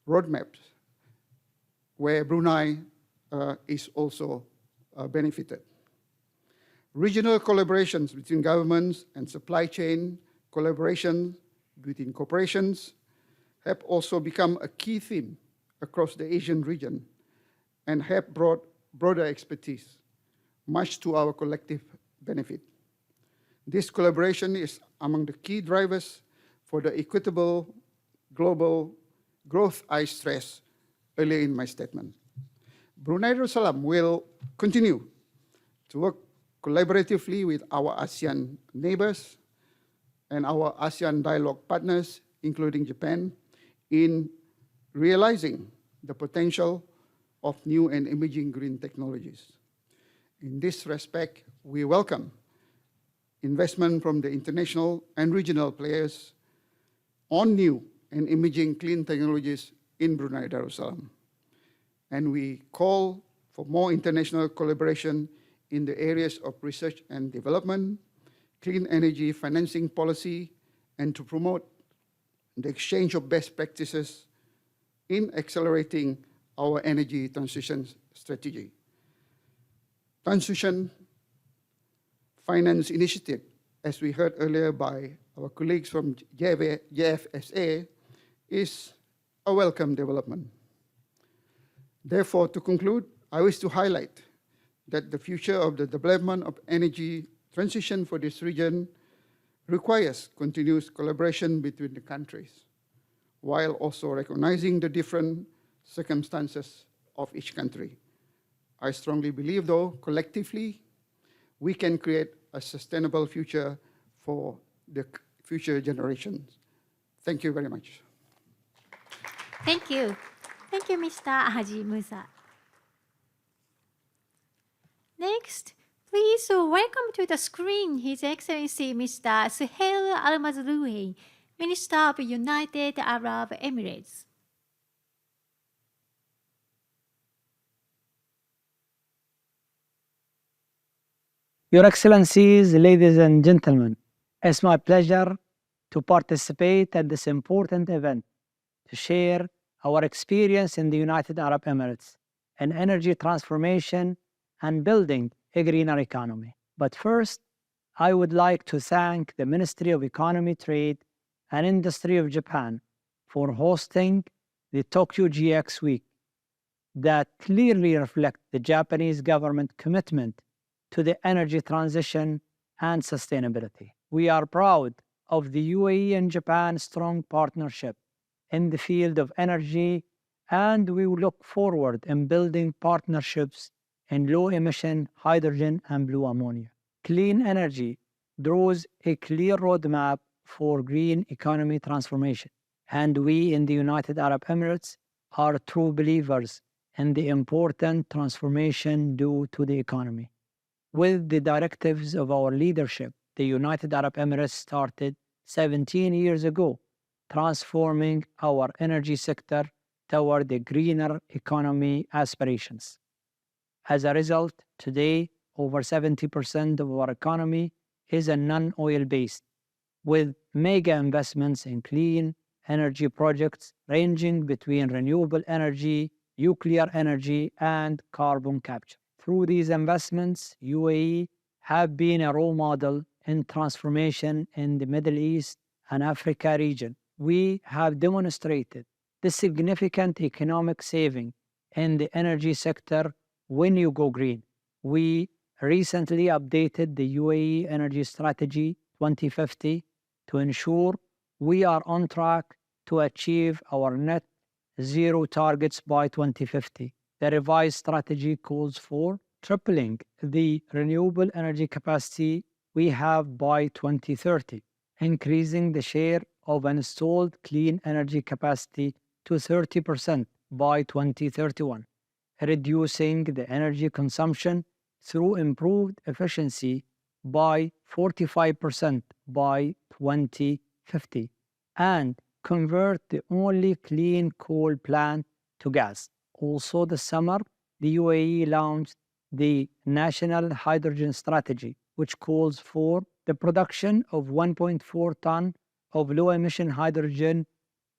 Speaker 9: roadmaps, where Brunei is also benefited. Regional collaborations between governments and supply chain collaboration between corporations have also become a key theme across the Asian region and have brought broader expertise, much to our collective benefit. This collaboration is among the key drivers for the equitable global growth I stressed earlier in my statement. Brunei Darussalam will continue to work collaboratively with our ASEAN neighbors and our ASEAN dialogue partners, including Japan, in realizing the potential of new and emerging green technologies. In this respect, we welcome investment from the international and regional players on new and emerging clean technologies in Brunei Darussalam. And we call for more international collaboration in the areas of research and development, clean energy financing policy, and to promote the exchange of best practices in accelerating our energy transition strategy. Transition finance initiative, as we heard earlier by our colleagues from JFSA, is a welcome development. Therefore, to conclude, I wish to highlight that the future of the development of energy transition for this region requires continuous collaboration between the countries, while also recognizing the different circumstances of each country. I strongly believe, though, collectively, we can create a sustainable future for the future generations. Thank you very much.
Speaker 1: Thank you. Thank you, Mr. Haji Musa. Next, please welcome to the screen His Excellency Mr. Suhail Al-Mazrouei, Minister of United Arab Emirates.
Speaker 10: Your Excellencies, ladies and gentlemen, it's my pleasure to participate at this important event to share our experience in the United Arab Emirates in energy transformation and building a greener economy. But first, I would like to thank the Ministry of Economy, Trade and Industry of Japan for hosting the Tokyo GX Week that clearly reflect the Japanese government commitment to the energy transition and sustainability. We are proud of the UAE and Japan's strong partnership in the field of energy, and we look forward in building partnerships in low-emission hydrogen and blue ammonia. Clean energy draws a clear roadmap for green economy transformation, and we in the United Arab Emirates are true believers in the important transformation due to the economy. With the directives of our leadership, the United Arab Emirates started 17 years ago, transforming our energy sector toward the greener economy aspirations. As a result, today, over 70% of our economy is a non-oil based, with mega investments in clean energy projects ranging between renewable energy, nuclear energy, and carbon capture. Through these investments, UAE have been a role model in transformation in the Middle East and Africa region. We have demonstrated the significant economic saving in the energy sector when you go green. We recently updated the UAE Energy Strategy 2050 to ensure we are on track to achieve our net zero targets by 2050. The revised strategy calls for tripling the renewable energy capacity we have by 2030, increasing the share of installed clean energy capacity to 30% by 2031, reducing the energy consumption through improved efficiency by 45% by 2050, and convert the only clean coal plant to gas. Also this summer, the UAE launched the National Hydrogen Strategy, which calls for the production of 1.4 ton of low-emission hydrogen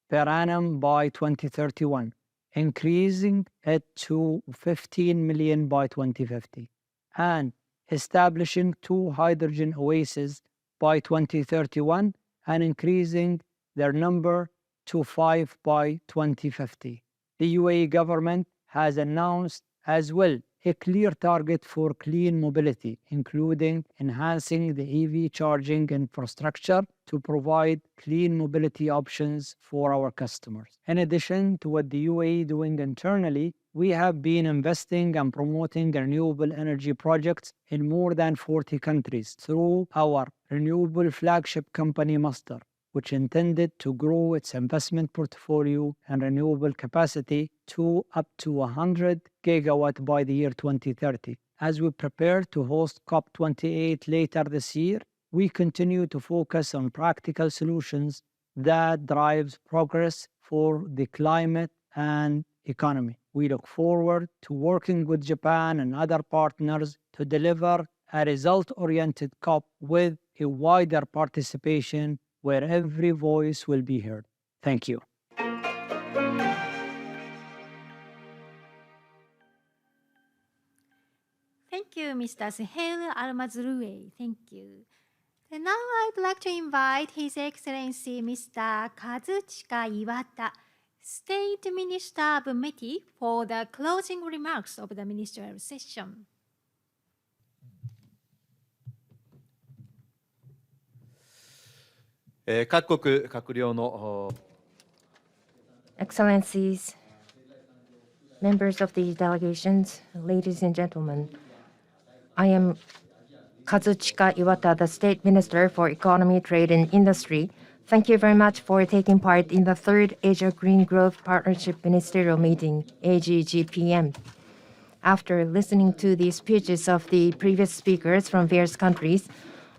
Speaker 10: per annum by 2031, increasing it to 15 million by 2050, and establishing 2 hydrogen oases by 2031 and increasing their number to 5 by 2050. The UAE government has announced as well a clear target for clean mobility, including enhancing the EV charging infrastructure to provide clean mobility options for our customers. In addition to what the UAE doing internally, we have been investing and promoting renewable energy projects in more than 40 countries through our renewable flagship company Master, which intended to grow its investment portfolio and renewable capacity to up to 100 gigawatt by the year 2030. As we prepare to host COP28 later this year, we continue to focus on practical solutions that drives progress for the climate and economy. We look forward to working with Japan and other partners to deliver a result-oriented COP with a wider participation where every voice will be heard. Thank you.
Speaker 1: Thank you, Mr. Suhail Al-Mazroui. Thank you. And now I'd like to invite His Excellency Mr. Kazuchika Iwata, State Minister of METI, for the closing remarks of the ministerial session.
Speaker 11: Excellencies, members of the delegations, ladies and gentlemen, I am Kazuchika Iwata, the State Minister for Economy, Trade and Industry. Thank you very much for taking part in the third Asia Green Growth Partnership Ministerial Meeting, AGGPM. After listening to the speeches of the previous speakers from various countries,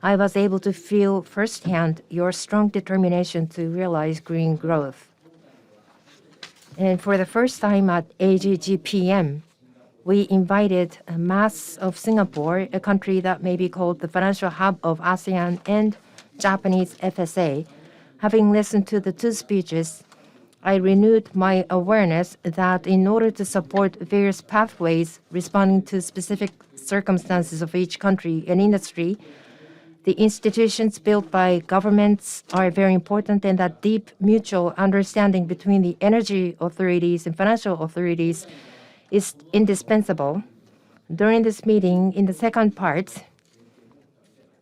Speaker 11: I was able to feel firsthand your strong determination to realize green growth. And for the first time at AGGPM, we invited a mass of Singapore, a country that may be called the financial hub of ASEAN, and Japanese FSA. Having listened to the two speeches, I renewed my awareness that in order to support various pathways responding to specific circumstances of each country and industry, the institutions built by governments are very important, and that deep mutual understanding between the energy authorities and financial authorities is indispensable. During this meeting, in the second part,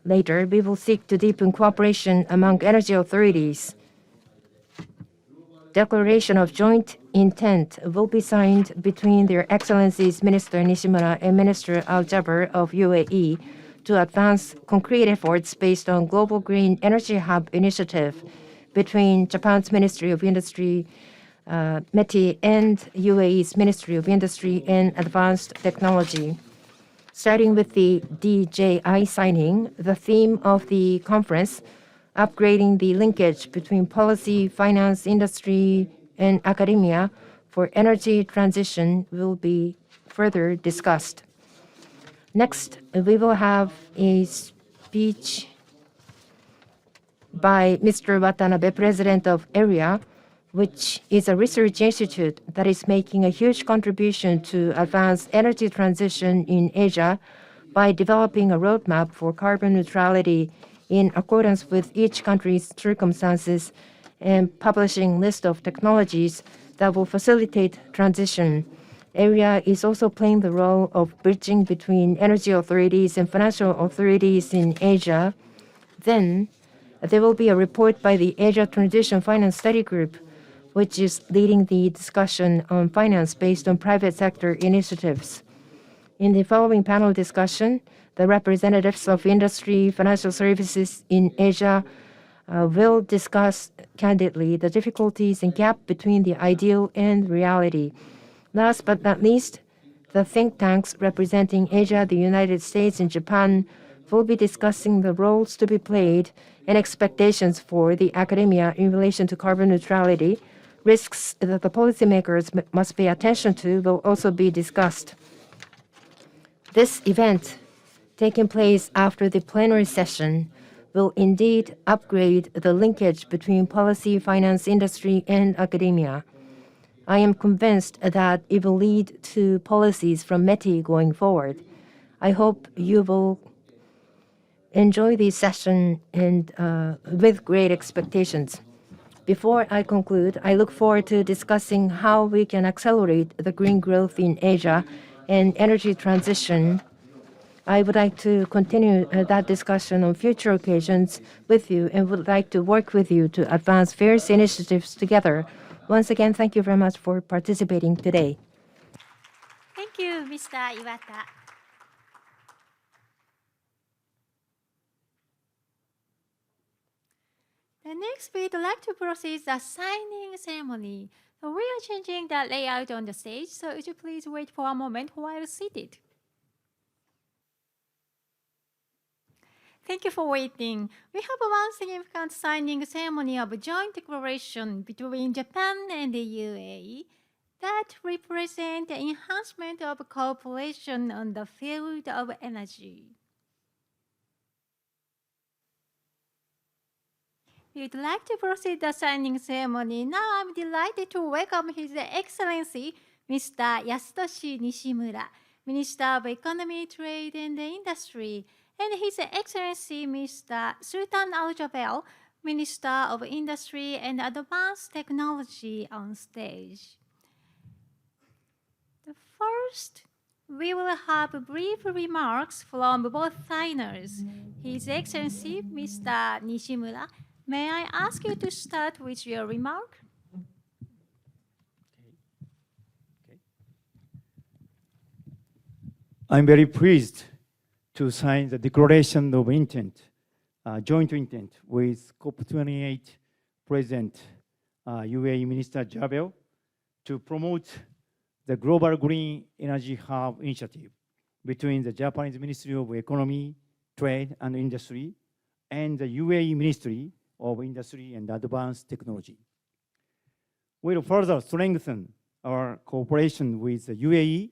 Speaker 11: later, we will seek to deepen cooperation among energy authorities. Declaration of joint intent will be signed between Their Excellencies Minister Nishimura and Minister Al-Jaber of UAE to advance concrete efforts based on Global Green Energy Hub initiative between Japan's Ministry of Industry, METI, and UAE's Ministry of Industry and Advanced Technology. Starting with the DJI signing, the theme of the conference, upgrading the linkage between policy, finance, industry, and academia for energy transition, will be further discussed. Next, we will have a speech by Mr. Watanabe, President of AREA, which is a research institute that is making a huge contribution to advance energy transition in Asia by developing a roadmap for carbon neutrality in accordance with each country's circumstances and publishing list of technologies that will facilitate transition. AREA is also playing the role of bridging between energy authorities and financial authorities in Asia. Then, there will be a report by the Asia Transition Finance Study Group, which is leading the discussion on finance based on private sector initiatives. In the following panel discussion, the representatives of industry, financial services in Asia will discuss candidly the difficulties and gap between the ideal and reality. Last but not least, the think tanks representing Asia, the United States, and Japan will be discussing the roles to be played and expectations for the academia in relation to carbon neutrality. Risks that the policymakers must pay attention to will also be discussed. This event, taking place after the plenary session, will indeed upgrade the linkage between policy, finance, industry, and academia. I am convinced that it will lead to policies from METI going forward. I hope you will enjoy this session and with great expectations. Before I conclude, I look forward to discussing how we can accelerate the green growth in Asia and energy transition. I would like to continue that discussion on future occasions with you and would like to work with you to advance various initiatives together. Once again, thank you very much for participating today.
Speaker 1: Thank you, Mr. Iwata. Next, we'd like to proceed the signing ceremony. So we are changing the layout on the stage, so would you please wait for a moment while seated? Thank you for waiting. We have one significant signing ceremony of a joint declaration between Japan and the UAE that represent the enhancement of cooperation on the field of energy. We'd like to proceed the signing ceremony. Now I'm delighted to welcome His Excellency Mr. Yasutoshi Nishimura, Minister of Economy, Trade and Industry, and His Excellency Mr. Sultan Al Jaber, Minister of Industry and Advanced Technology on stage. First, we will have brief remarks from both signers. His Excellency Mr. Nishimura, may I ask you to start with your remark?
Speaker 2: I'm very pleased to sign the declaration of intent, joint intent with COP28 President UAE Minister Jaber to promote the Global Green Energy Hub initiative between the Japanese Ministry of Economy, Trade and Industry and the UAE Ministry of Industry and Advanced Technology. We'll further strengthen our cooperation with the UAE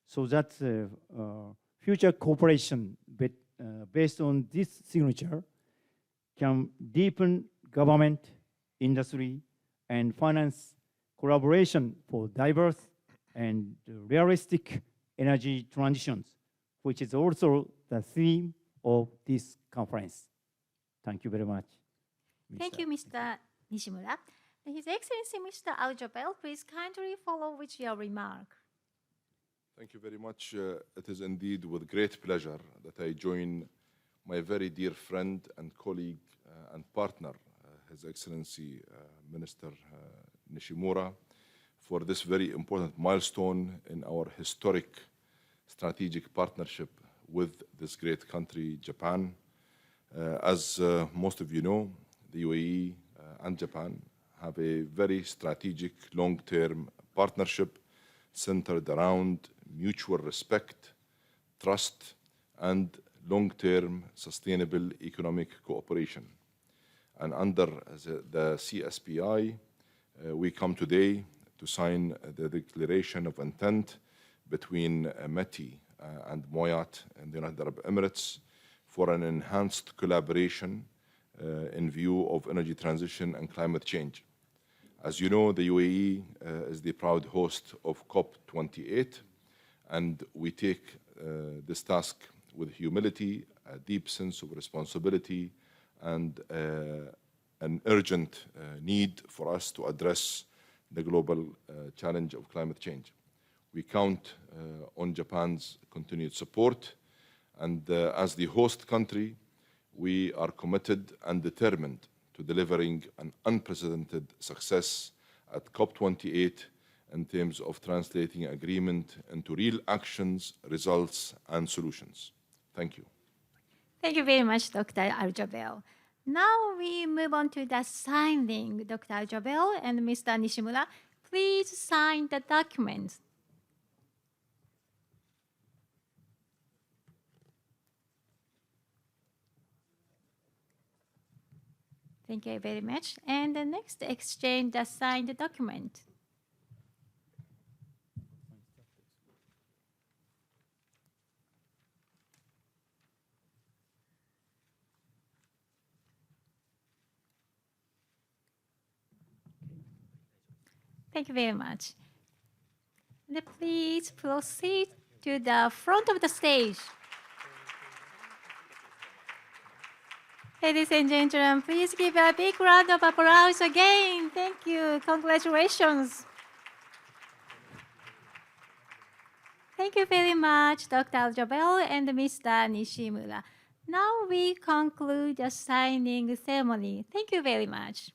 Speaker 2: so that future cooperation based on this signature can deepen government, industry, and finance collaboration for diverse and realistic energy transitions, which is also the theme of this conference. Thank you very much.
Speaker 1: Thank you, Mr. Nishimura. His Excellency Mr. Al Jaber, please kindly follow with your remark.
Speaker 12: Thank you very much. It is indeed with great pleasure that I join my very dear friend and colleague and partner, His Excellency Minister Nishimura, for this very important milestone in our historic strategic partnership with this great country, Japan. As most of you know, the UAE and Japan have a very strategic long-term partnership centered around mutual respect, trust, and long-term sustainable economic cooperation. And under the CSPI, we come today to sign the declaration of intent between METI and MOIAT in the United Arab Emirates for an enhanced collaboration in view of energy transition and climate change. As you know, the UAE is the proud host of COP28, and we take this task with humility, a deep sense of responsibility, and an urgent need for us to address the global challenge of climate change. We count on Japan's continued support, and as the host country, we are committed and determined to delivering an unprecedented success at COP28 in terms of translating agreement into real actions, results, and solutions. Thank you.
Speaker 1: Thank you very much, Dr. Al Jaber. Now we move on to the signing. Dr. Al Jaber and Mr. Nishimura, please sign the document. Thank you very much. And the next exchange the signed document. Thank you very much. And please proceed to the front of the stage. Ladies and gentlemen, please give a big round of applause again. Thank you. Congratulations. Thank you very much, Dr. Aljabel and Mr. Nishimura. Now we conclude the signing ceremony. Thank you very much.